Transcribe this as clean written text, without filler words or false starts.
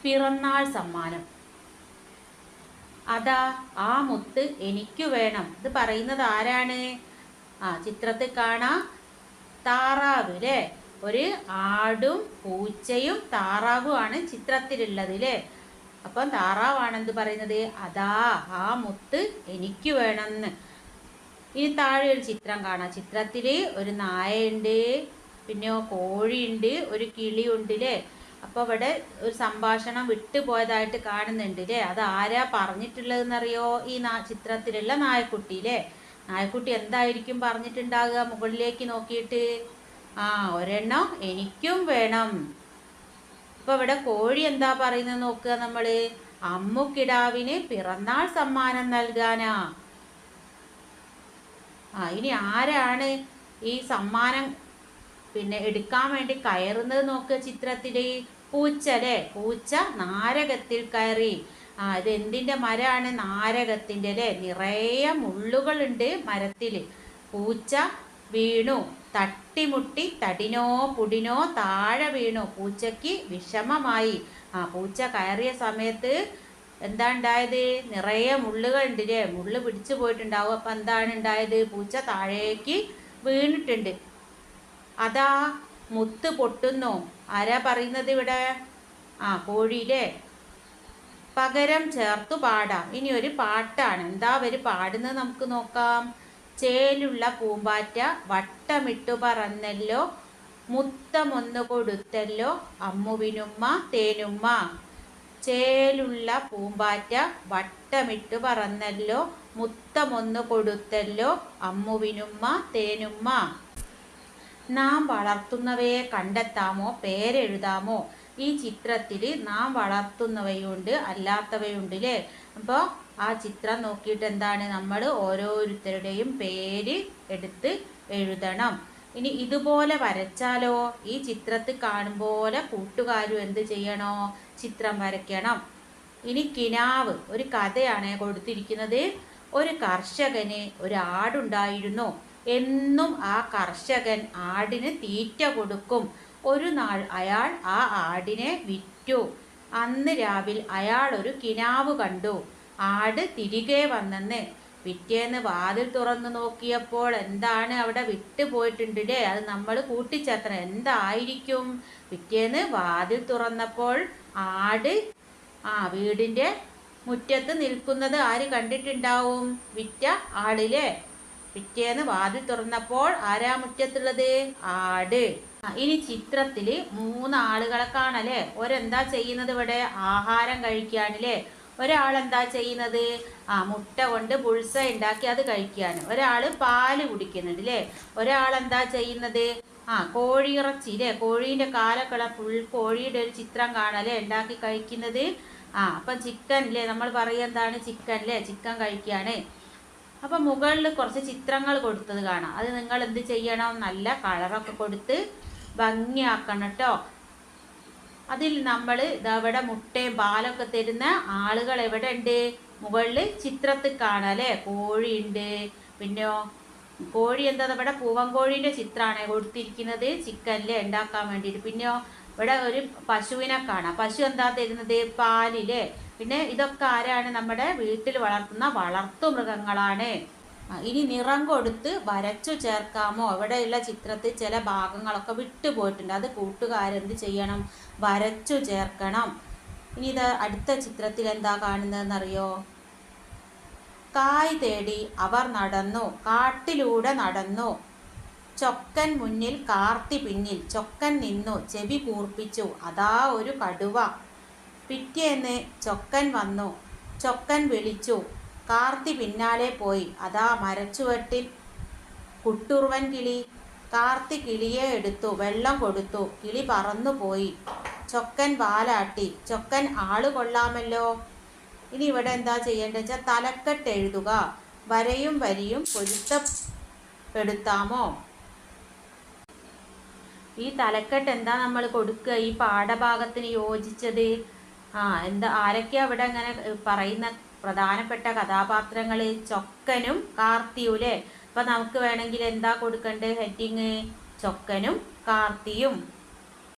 പിറന്നാൾ സമ്മാനം. അതാ ആ മുത്ത് എനിക്കു വേണം. ഇത് പറയുന്നത് ആരാണ്? ചിത്രത്തിൽ കാണാം താറാവ് അല്ലേ. ഒരു ആടും പൂച്ചയും താറാവുമാണ് ചിത്രത്തിലുള്ളത് അല്ലേ. അപ്പം താറാവാണ് എന്ത് പറയുന്നത്? അതാ ആ മുത്ത് എനിക്ക് വേണമെന്ന്. ഇനി താഴെ ഒരു ചിത്രം കാണാം. ചിത്രത്തിൽ ഒരു നായയുണ്ട്, പിന്നെ കോഴിയുണ്ട്, ഒരു കിളിയുണ്ട് അല്ലേ. അപ്പോൾ ഇവിടെ ഒരു സംഭാഷണം വിട്ടുപോയതായിട്ട് കാണുന്നുണ്ട് അല്ലേ. അത് ആരാ പറഞ്ഞിട്ടുള്ളതെന്നറിയോ? ഈ ചിത്രത്തിലുള്ള നായക്കുട്ടി അല്ലേ. നായക്കുട്ടി എന്തായിരിക്കും പറഞ്ഞിട്ടുണ്ടാകുക? മുകളിലേക്ക് നോക്കിയിട്ട് ഒരെണ്ണം എനിക്കും വേണം. ഇപ്പൊ ഇവിടെ കോഴി എന്താ പറയുന്നത് നോക്കുക നമ്മള്. അമ്മുക്കിടാവിന് പിറന്നാൾ സമ്മാനം നൽകാനാ. ഇനി ആരാണ് ഈ സമ്മാനം എടുക്കാൻ വേണ്ടി കയറുന്നത് നോക്കുക ചിത്രത്തില്. പൂച്ച അല്ലേ. പൂച്ച നാരകത്തിൽ കയറി. ഇത് എന്തിന്റെ മരമാണ്? നാരകത്തിന്റെ അല്ലേ. നിറയെ മുള്ളുകളുണ്ട് മരത്തില്. പൂച്ച വീണു, തട്ടിമുട്ടി തടിനോ പുടിനോ താഴെ വീണു. പൂച്ചയ്ക്ക് വിഷമമായി. പൂച്ച കയറിയ സമയത്ത് എന്താ ഉണ്ടായത്? നിറയെ മുള്ളുകൾ ഉണ്ട് അല്ലേ. മുള്ളു പിടിച്ചു പോയിട്ടുണ്ടാവും. അപ്പൊ എന്താണ് ഉണ്ടായത്? പൂച്ച താഴേക്ക് വീണിട്ടുണ്ട്. അതാ മുത്ത് പൊട്ടുന്നു. ആരാ പറയുന്നത് ഇവിടെ? കോഴിയിലെ. പകരം ചേർത്തു പാടാം. ഇനി ഒരു പാട്ടാണ്. എന്താ അവര് പാടുന്നത് നമുക്ക് നോക്കാം. ചേലുള്ള പൂമ്പാറ്റ വട്ടമിട്ടു പറന്നല്ലോ, മുത്തമൊന്നു കൊടുത്തല്ലോ അമ്മുവിനുമ്മ തേനുമ്മ. ചേലുള്ള പൂമ്പാറ്റ വട്ടമിട്ടു പറന്നല്ലോ, മുത്തമൊന്നു കൊടുത്തല്ലോ അമ്മുവിനുമ്മ തേനുമ്മ. നാം വളർത്തുന്നവയെ കണ്ടെത്താമോ, പേരെഴുതാമോ? ഈ ചിത്രത്തിൽ നാം വളർത്തുന്നവയുണ്ട്, അല്ലാത്തവയുണ്ട് അല്ലേ. അപ്പോൾ ആ ചിത്രം നോക്കിയിട്ട് എന്താണ് നമ്മൾ ഓരോരുത്തരുടെയും പേര് എടുത്ത് എഴുതണം. ഇനി ഇതുപോലെ വരച്ചാലോ? ഈ ചിത്രത്തിൽ കാണുമ്പോലെ കൂട്ടുകാരും എന്ത് ചെയ്യണോ? ചിത്രം വരയ്ക്കണം. ഇനി കിനാവ് ഒരു കഥയാണ് കൊടുത്തിരിക്കുന്നത്. ഒരു കർഷകന് ഒരു ആടുണ്ടായിരുന്നു. എന്നും ആ കർഷകൻ ആടിന് തീറ്റ കൊടുക്കും. ഒരു നാൾ അയാൾ ആ ആടിനെ വിറ്റു. അന്ന് രാവിലെ അയാൾ ഒരു കിനാവ് കണ്ടു. ആട് തിരികെ വന്നെന്ന്. പിറ്റേന്ന് വാതിൽ തുറന്നു നോക്കിയപ്പോൾ എന്താണ് അവിടെ വിട്ടുപോയിട്ടുണ്ടല്ലേ. അത് നമ്മൾ കൂട്ടിച്ചേർക്കണം. എന്തായിരിക്കും? പിറ്റേന്ന് വാതിൽ തുറന്നപ്പോൾ ആട് വീടിന്റെ മുറ്റത്ത് നിൽക്കുന്നത് ആര് കണ്ടിട്ടുണ്ടാവും? വിറ്റ ആളില്ലേ. പിറ്റേന്ന് വാതിൽ തുറന്നപ്പോൾ ആരാ മുറ്റത്തുള്ളത്? ആട്. ഇനി ചിത്രത്തില് 3 ആളുകളെ കാണല്ലേ. ഒരെന്താ ചെയ്യുന്നത്? ഇവിടെ ആഹാരം കഴിക്കാനല്ലേ. ഒരാളെന്താ ചെയ്യുന്നത്? മുട്ട കൊണ്ട് ബുൾസ ഉണ്ടാക്കി അത് കഴിക്കുകയാണ്. ഒരാള് പാല് കുടിക്കുന്നുണ്ട് അല്ലേ. ഒരാളെന്താ ചെയ്യുന്നത്? കോഴിയിറച്ചി അല്ലേ. കോഴീൻ്റെ കാലക്കള ഫുൾ കോഴിയുടെ ഒരു ചിത്രം കാണല്ലേ ഉണ്ടാക്കി കഴിക്കുന്നത്. അപ്പം ചിക്കൻ അല്ലേ. നമ്മൾ പറയുക എന്താണ്? ചിക്കൻ അല്ലേ. ചിക്കൻ കഴിക്കുകയാണ്. അപ്പം മുകളിൽ കുറച്ച് ചിത്രങ്ങൾ കൊടുത്തത് കാണാം. അത് നിങ്ങൾ എന്ത് ചെയ്യണം? നല്ല കളറൊക്കെ കൊടുത്ത് ഭംഗിയാക്കണം കേട്ടോ. അതിൽ നമ്മൾ ഇതവിടെ മുട്ടയും പാലൊക്കെ തരുന്ന ആളുകൾ എവിടെ ഉണ്ട്? മുകളിൽ ചിത്രത്തിൽ കാണാം അല്ലേ. കോഴിയുണ്ട്. പിന്നെയോ കോഴി എന്താ? ഇവിടെ പൂവൻകോഴീൻ്റെ ചിത്രമാണ് കൊടുത്തിരിക്കുന്നത് ചിക്കനിൽ ഉണ്ടാക്കാൻ വേണ്ടിയിട്ട്. പിന്നെയോ ഇവിടെ ഒരു പശുവിനെ കാണാം. പശു എന്താ തരുന്നത്? പാലില്ലേ. പിന്നെ ഇതൊക്കെ ആരാണ്? നമ്മുടെ വീട്ടിൽ വളർത്തുന്ന വളർത്തു മൃഗങ്ങളാണ്. ഇനി നിറം കൊടുത്ത് വരച്ചു ചേർക്കാമോ? ഇവിടെയുള്ള ചിത്രത്തിൽ ചില ഭാഗങ്ങളൊക്കെ വിട്ടുപോയിട്ടുണ്ട്. അത് കൂട്ടുകാരെന്ത് ചെയ്യണം? വരച്ചു ചേർക്കണം. ഇനി ഇത് അടുത്ത ചിത്രത്തിൽ എന്താ കാണുന്നതെന്നറിയോ? കായ് തേടി അവർ നടന്നു, കാട്ടിലൂടെ നടന്നു. ചൊക്കൻ മുന്നിൽ കാർത്തി പിന്നിൽ. ചൊക്കൻ നിന്നു, ചെവി കൂർപ്പിച്ചു. അതാ ഒരു കടുവ. പിറ്റേന്ന് ചൊക്കൻ വന്നു. ചൊക്കൻ വിളിച്ചു. കാർത്തി പിന്നാലെ പോയി. അതാ മരച്ചുവട്ടിൽ കുട്ടുറുവൻ കിളി. കാർത്തി കിളിയെ എടുത്തു, വെള്ളം കൊടുത്തു. കിളി പറന്നുപോയി. ചൊക്കൻ വാലാട്ടി. ചൊക്കൻ ആള് കൊള്ളാമല്ലോ. ഇനി ഇവിടെ എന്താ ചെയ്യേണ്ടത് വെച്ചാൽ തലക്കെട്ട് എഴുതുക. വരയും വരിയും പൊരുത്തപ്പെടുത്താമോ? ഈ തലക്കെട്ട് എന്താ നമ്മൾ കൊടുക്കുക? ഈ പാഠഭാഗത്തിന് യോജിച്ചത് എന്താ? ആരൊക്കെയാ ഇവിടെ അങ്ങനെ പറയുന്ന പ്രധാനപ്പെട്ട കഥാപാത്രങ്ങൾ? ചൊക്കനും കാർത്തിയും അല്ലേ. അപ്പൊ നമുക്ക് വേണമെങ്കിൽ എന്താ കൊടുക്കേണ്ടത്? ഹെഡിങ് ചൊക്കനും കാർത്തിയും.